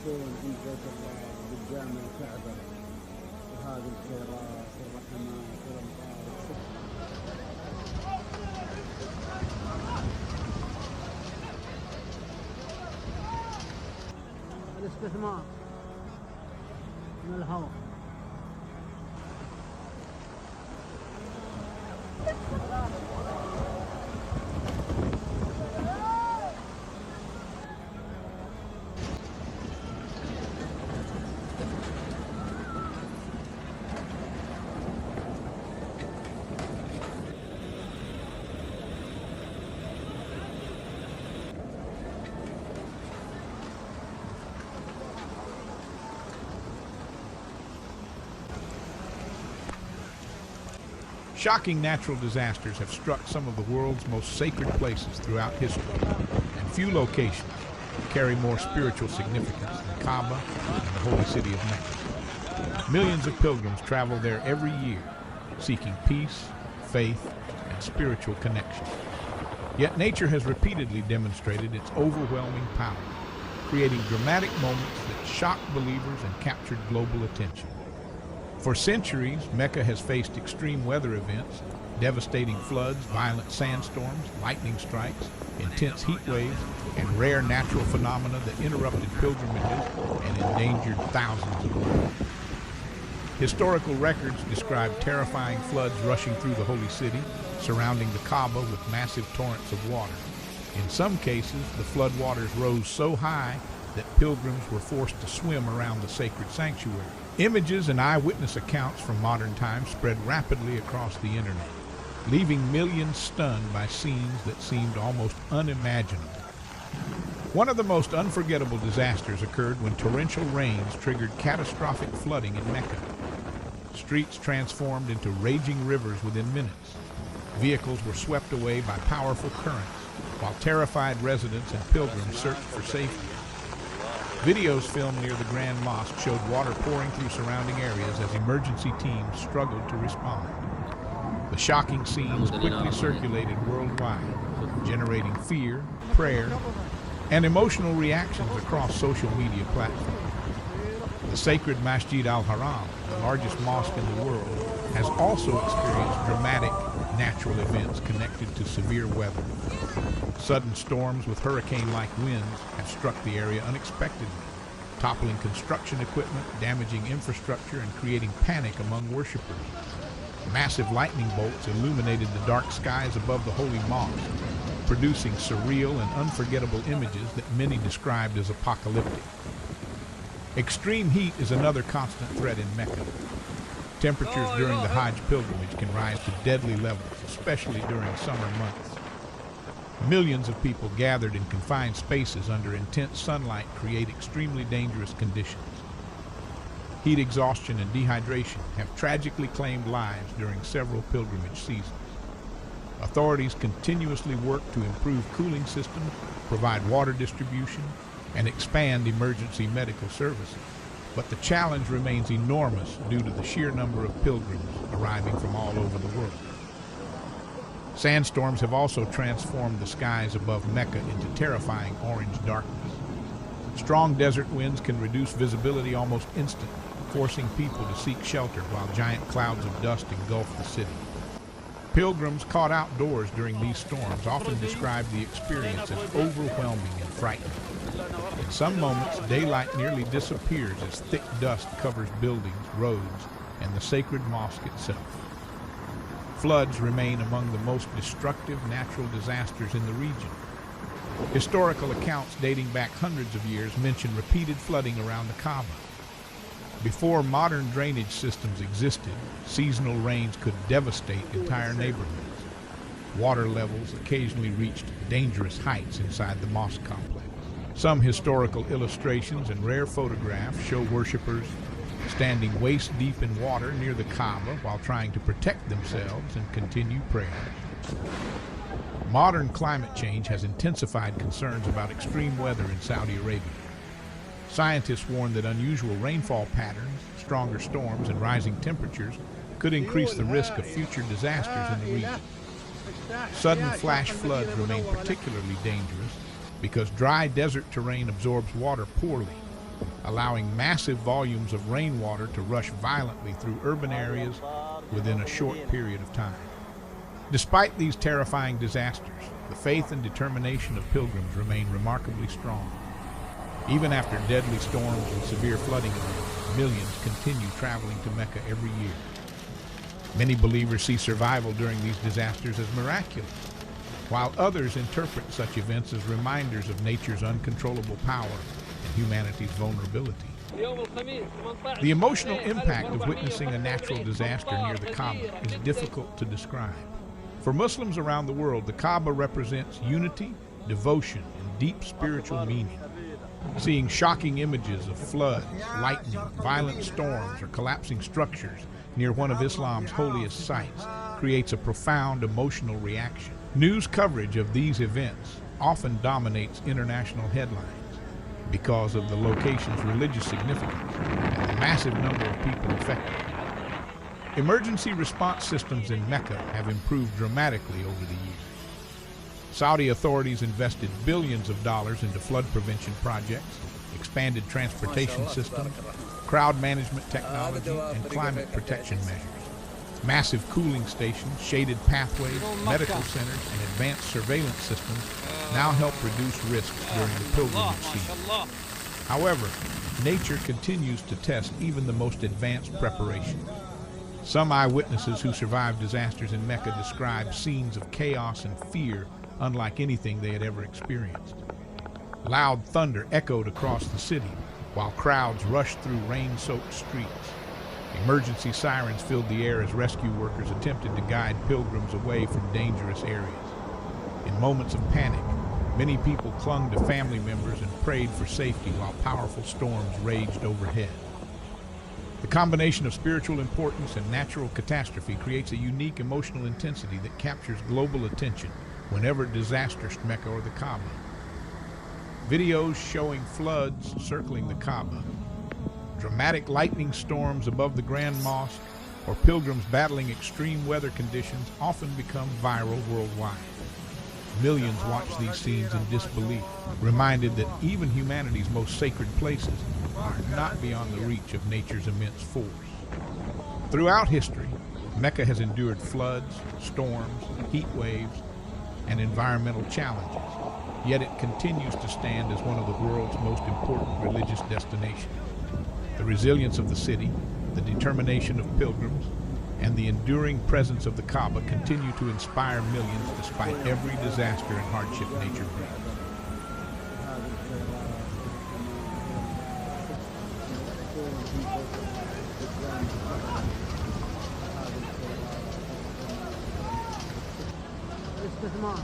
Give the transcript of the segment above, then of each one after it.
يطوفون عند بيت الله بالجامع الكعبة، وهذه الخيرات والرحمات والأمطار. الاستثمار من الهواء. Shocking natural disasters have struck some of the world's most sacred places throughout history, and few locations carry more spiritual significance than Kaaba and the holy city of Mecca. Millions of pilgrims travel there every year, seeking peace, faith, and spiritual connection. Yet nature has repeatedly demonstrated its overwhelming power, creating dramatic moments that shocked believers and captured global attention. For centuries, Mecca has faced extreme weather events, devastating floods, violent sandstorms, lightning strikes, intense heat waves, and rare natural phenomena that interrupted pilgrimages and endangered thousands of lives. Historical records describe terrifying floods rushing through the holy city, surrounding the Kaaba with massive torrents of water. In some cases, the floodwaters rose so high that pilgrims were forced to swim around the sacred sanctuary. Images and eyewitness accounts from modern times spread rapidly across the internet, leaving millions stunned by scenes that seemed almost unimaginable. One of the most unforgettable disasters occurred when torrential rains triggered catastrophic flooding in Mecca. Streets transformed into raging rivers within minutes. Vehicles were swept away by powerful currents, while terrified residents and pilgrims searched for safety. Videos filmed near the Grand Mosque showed water pouring through surrounding areas as emergency teams struggled to respond. The shocking scenes quickly circulated worldwide, generating fear, prayer, and emotional reactions across social media platforms. The sacred Masjid al-Haram, the largest mosque in the world, has also experienced dramatic natural events connected to severe weather. Sudden storms with hurricane-like winds have struck the area unexpectedly, toppling construction equipment, damaging infrastructure, and creating panic among worshippers. Massive lightning bolts illuminated the dark skies above the holy mosque, producing surreal and unforgettable images that many described as apocalyptic. Extreme heat is another constant threat in Mecca. Temperatures during the Hajj pilgrimage can rise to deadly levels, especially during summer months. Millions of people gathered in confined spaces under intense sunlight create extremely dangerous conditions. Heat exhaustion and dehydration have tragically claimed lives during several pilgrimage seasons. Authorities continuously work to improve cooling systems, provide water distribution, and expand emergency medical services. But the challenge remains enormous due to the sheer number of pilgrims arriving from all over the world. Sandstorms have also transformed the skies above Mecca into terrifying orange darkness. Strong desert winds can reduce visibility almost instantly, forcing people to seek shelter while giant clouds of dust engulf the city. Pilgrims caught outdoors during these storms often describe the experience as overwhelming and frightening. In some moments, daylight nearly disappears as thick dust covers buildings, roads, and the sacred mosque itself. Floods remain among the most destructive natural disasters in the region. Historical accounts dating back hundreds of years mention repeated flooding around the Kaaba. Before modern drainage systems existed, seasonal rains could devastate entire neighborhoods. Water levels occasionally reached dangerous heights inside the mosque complex. Some historical illustrations and rare photographs show worshippers standing waist-deep in water near the Kaaba while trying to protect themselves and continue prayers. Modern climate change has intensified concerns about extreme weather in Saudi Arabia. Scientists warn that unusual rainfall patterns, stronger storms, and rising temperatures could increase the risk of future disasters in the region. Sudden flash floods remain particularly dangerous because dry desert terrain absorbs water poorly, allowing massive volumes of rainwater to rush violently through urban areas within a short period of time. Despite these terrifying disasters, the faith and determination of pilgrims remain remarkably strong. Even after deadly storms and severe flooding events, millions continue traveling to Mecca every year. Many believers see survival during these disasters as miraculous, while others interpret such events as reminders of nature's uncontrollable power and humanity's vulnerability. The emotional impact of witnessing a natural disaster near the Kaaba is difficult to describe. For Muslims around the world, the Kaaba represents unity, devotion, and deep spiritual meaning. Seeing shocking images of floods, lightning, violent storms, or collapsing structures near one of Islam's holiest sites creates a profound emotional reaction. News coverage of these events often dominates international headlines because of the location's religious significance and the massive number of people affected. Emergency response systems in Mecca have improved dramatically over the years. Saudi authorities invested billions of dollars into flood prevention projects, expanded transportation systems, crowd management technology, and climate protection measures. Massive cooling stations, shaded pathways, medical centers, and advanced surveillance systems now help reduce risks during the pilgrimage season. However, nature continues to test even the most advanced preparations. Some eyewitnesses who survived disasters in Mecca describe scenes of chaos and fear unlike anything they had ever experienced. Loud thunder echoed across the city, while crowds rushed through rain-soaked streets. Emergency sirens filled the air as rescue workers attempted to guide pilgrims away from dangerous areas. In moments of panic, many people clung to family members and prayed for safety while powerful storms raged overhead. The combination of spiritual importance and natural catastrophe creates a unique emotional intensity that captures global attention whenever disaster strikes Mecca or the Kaaba. Videos showing floods circling the Kaaba, dramatic lightning storms above the Grand Mosque, or pilgrims battling extreme weather conditions often become viral worldwide. Millions watch these scenes in disbelief, reminded that even humanity's most sacred places are not beyond the reach of nature's immense force. Throughout history, Mecca has endured floods, storms, heat waves, and environmental challenges, yet it continues to stand as one of the world's most important religious destinations. The resilience of the city, the determination of pilgrims, and the enduring presence of the Kaaba continue to inspire millions despite every disaster and hardship nature brings. الاستثمار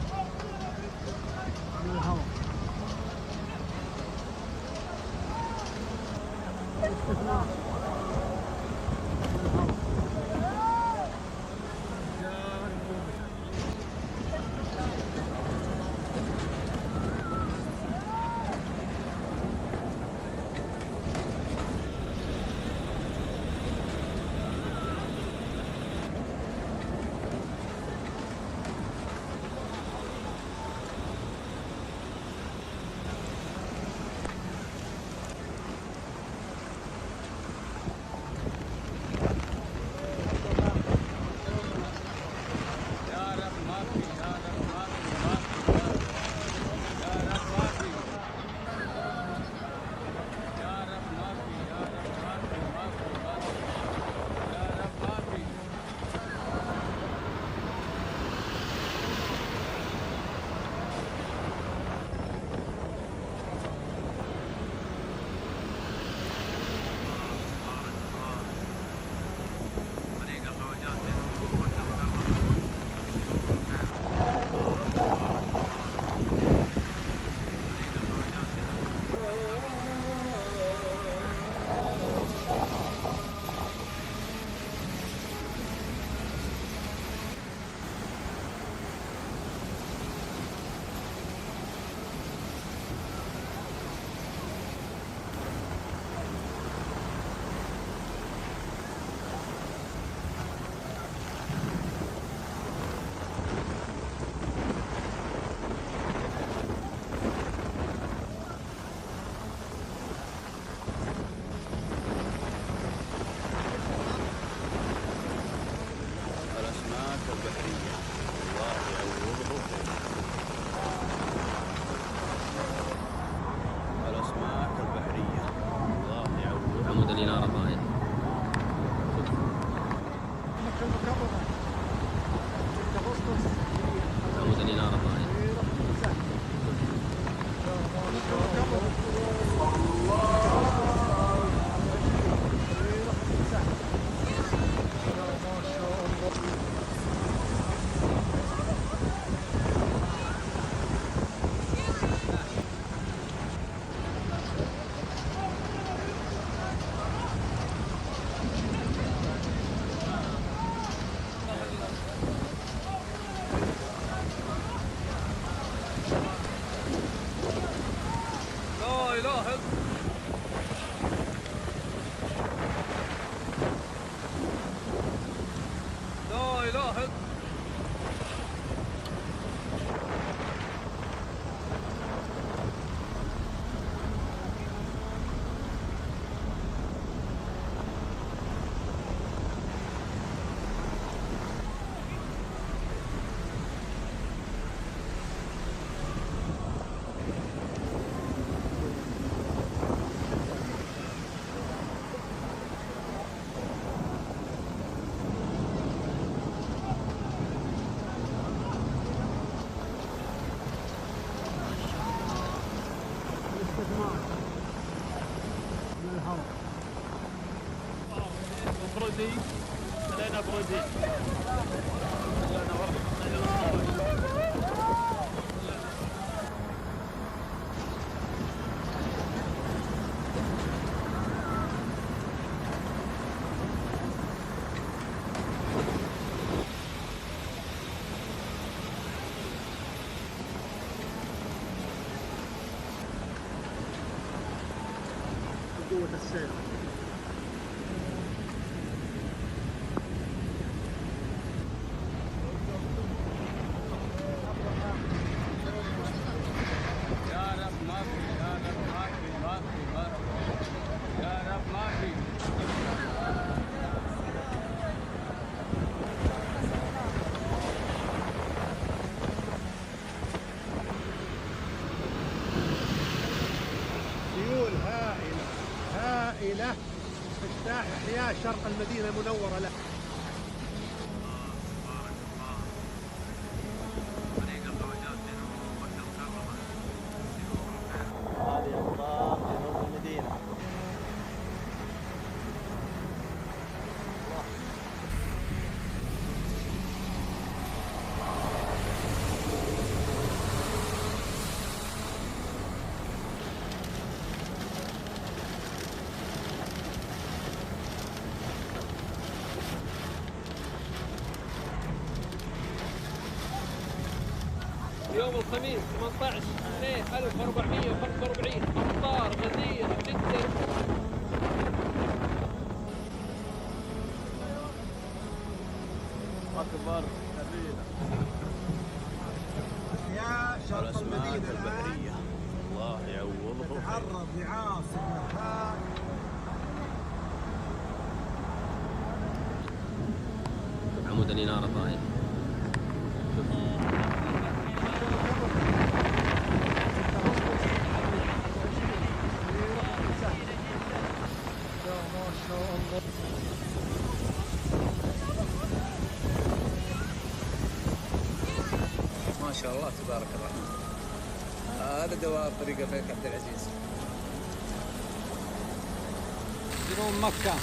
من الهواء الاستثمار من الهواء عمود الإنارة طايح. مكة المكرمة أغسطس عمود الإنارة طايح. الاستثمار من الهواء. برودي خلينا برودي قوة السير. سيول هائلة هائلة تجتاح أحياء شرق المدينة المنورة له. هذه أمطار جنوب المدينة. يوم الخميس 18 مايو 1445 أمطار غزيرة جدا. أكبر سفينة أحياء شرق المدينة الآن الله يعوضهم. تتعرض لعاصفة هائلة. عمود الإنارة طايح. ما شاء الله تبارك الرحمن. هذا دوار طريق الملك عبد العزيز. جنوب مكة.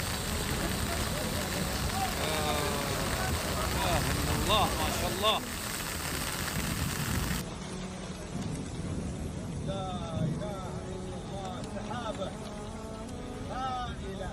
الله ما شاء الله. لا إله إلا الله. سحابة هائلة.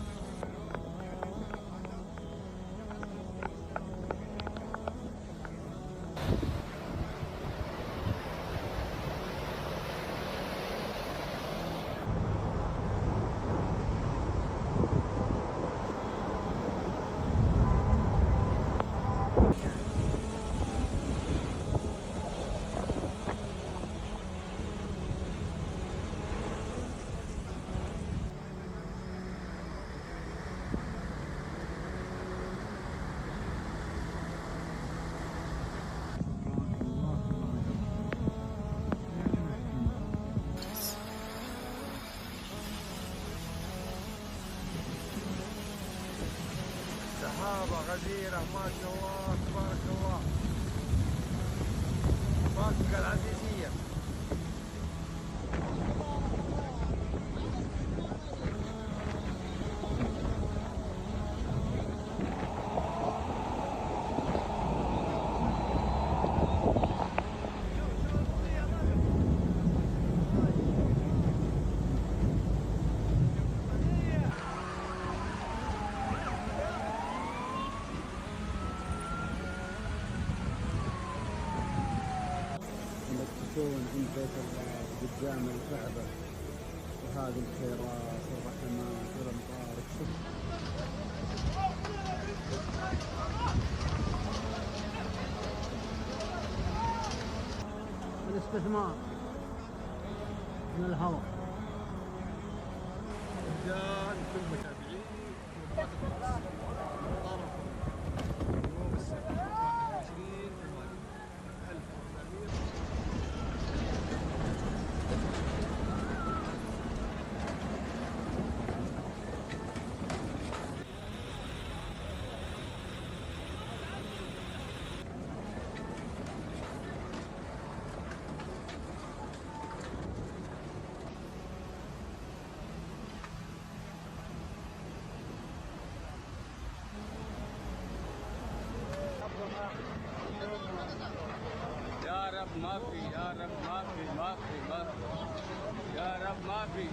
هذا غزيرة ما شاء الله تبارك الله. مكة العزيزية. تكون عند بيت الله قدام الكعبة وهذه الخيرات والرحمات والأمطار. الاستثمار من الهواء. رجال كل متابعين يوم السبت 21 يا رب ما في، يا رب ما في، ما في، ما في، يا رب ما في.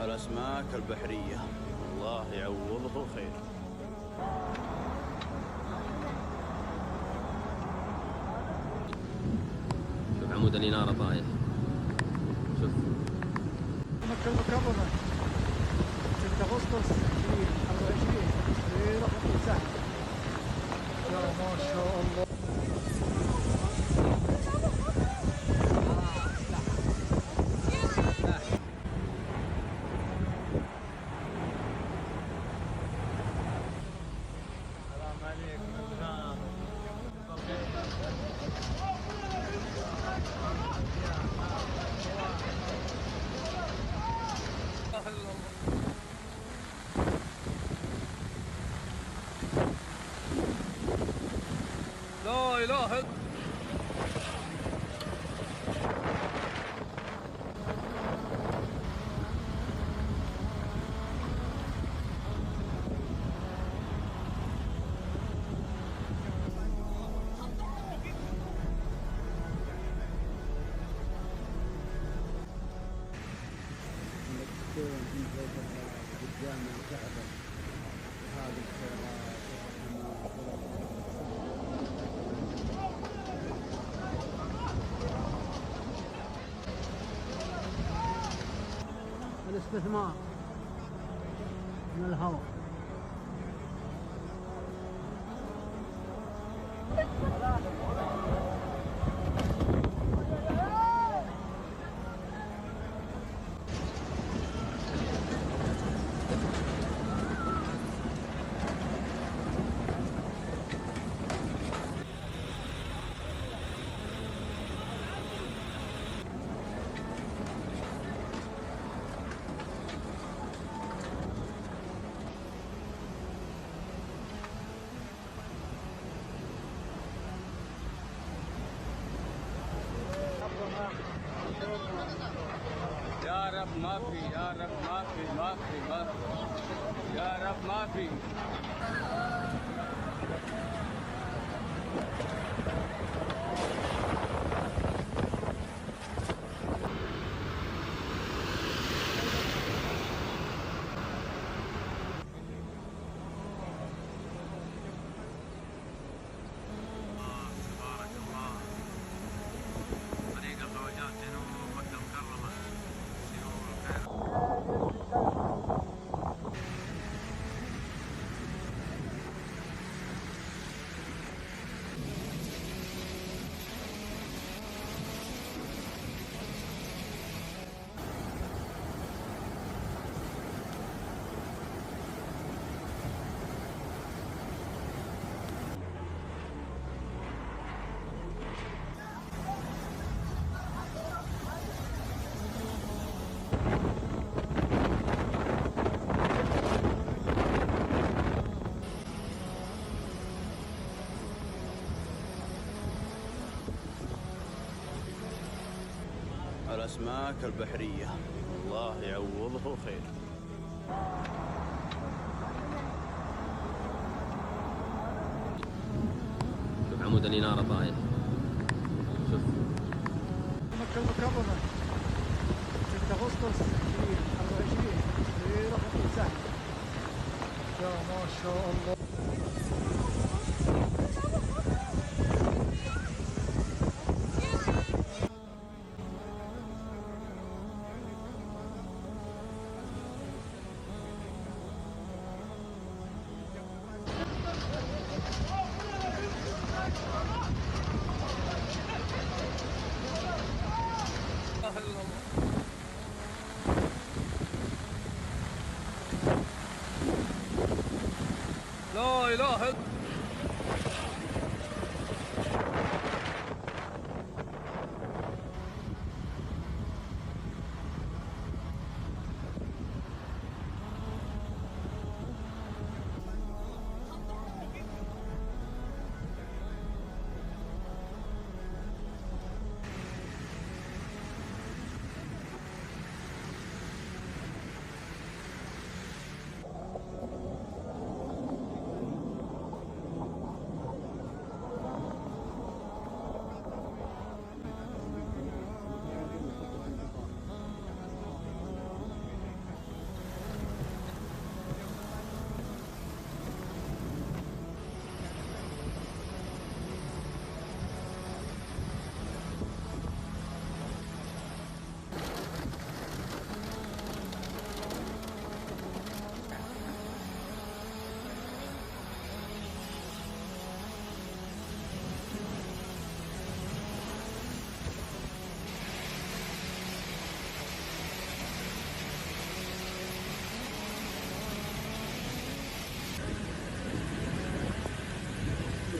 الأسماك البحرية الله يعوضه خير. شوف عمود الإنارة طايح. شوف مكة المكرمة 6 أغسطس 2024 في رحلة الساحل. يا ما شاء الله. لا إله إلا تكون عند بيت الله قدام الكعبة وهذه الخيرات والرحمات والأمطار. الاستثمار من الهواء. रब माफी या रब माफी माफी माफी या रब माफी الأسماك البحرية الله يعوضه خير. شوف عمود الإنارة طايح. شوف مكة المكرمة 6 أغسطس 2024 في رحلة سهل. يا ما شاء الله. لا إله إلا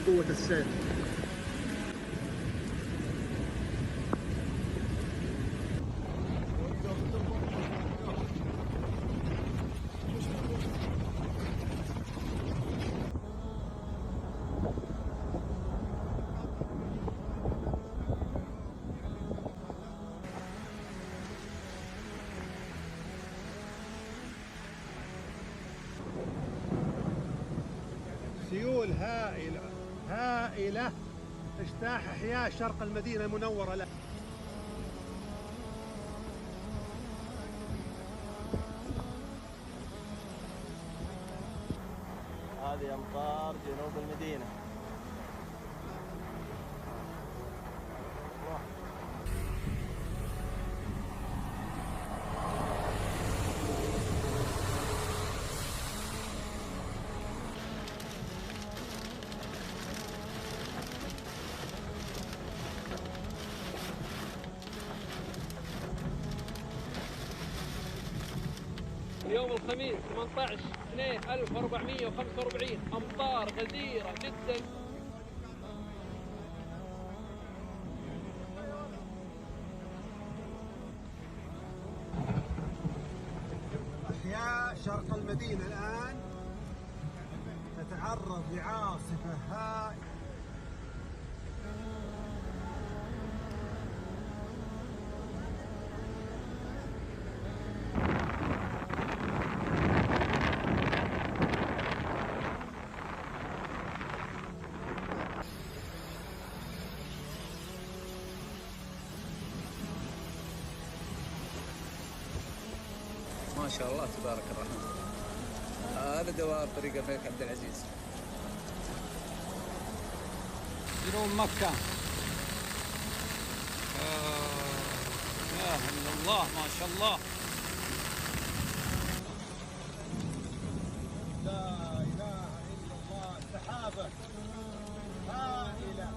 قوة السيل. سيول هائلة اجتاح أحياء شرق المدينة المنورة. له هذه أمطار جنوب المدينة. يوم الخميس 18/2/1445 أمطار غزيرة جدا. أحياء شرق المدينة الآن تتعرض لعاصفة هائلة. شاء الله تبارك الرحمن. هذا دوار طريق الملك عبد العزيز. جنوب مكة. لا إله إلا الله ما شاء الله. لا إله إلا الله. سحابة هائلة